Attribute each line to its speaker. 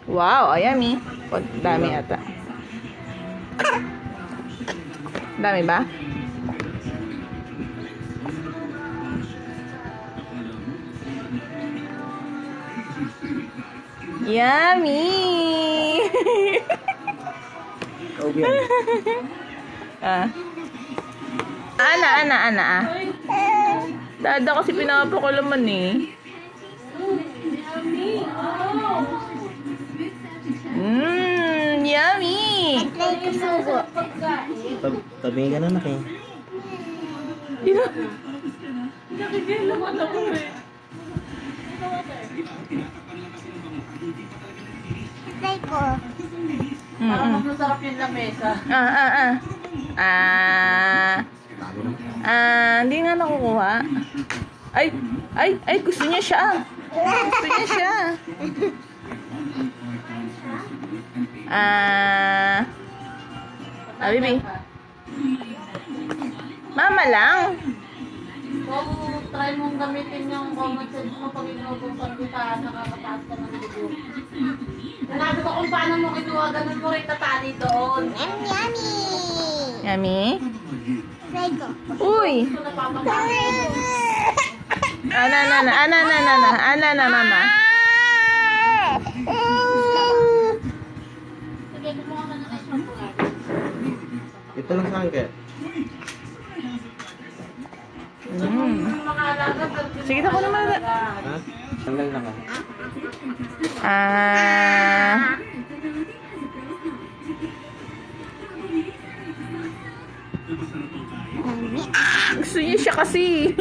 Speaker 1: Wow, yummy. Dami ata. Dami ba? Yummy! Ana. Dada kasi pinapakulaman eh. Yummy!
Speaker 2: Tabi ka na eh.
Speaker 3: Nakikilaman ako eh. Parang mas masarap yung lamesa.
Speaker 1: Hindi nga nakukuha. Ay, gusto niya siya. Gusto niya siya. Bibi. Mama lang.
Speaker 3: Kung try mong gamitin yung common sense mo pag inuupusan kita, nakakataas ka ng dugo. Nanabi ko kung paano mo kinuha, ganun mo rin tatali doon.
Speaker 1: Yummy? Uy!
Speaker 3: Gusto na papakain.
Speaker 1: Ana, mama.
Speaker 3: Sige, kumuha ka na ng chocolate.
Speaker 2: Ito lang sa akin kaya.
Speaker 3: Yung mga alaga,
Speaker 1: Sige na ko naman.
Speaker 2: Ha? Tanggal na ka.
Speaker 1: Gusto niya siya kasi.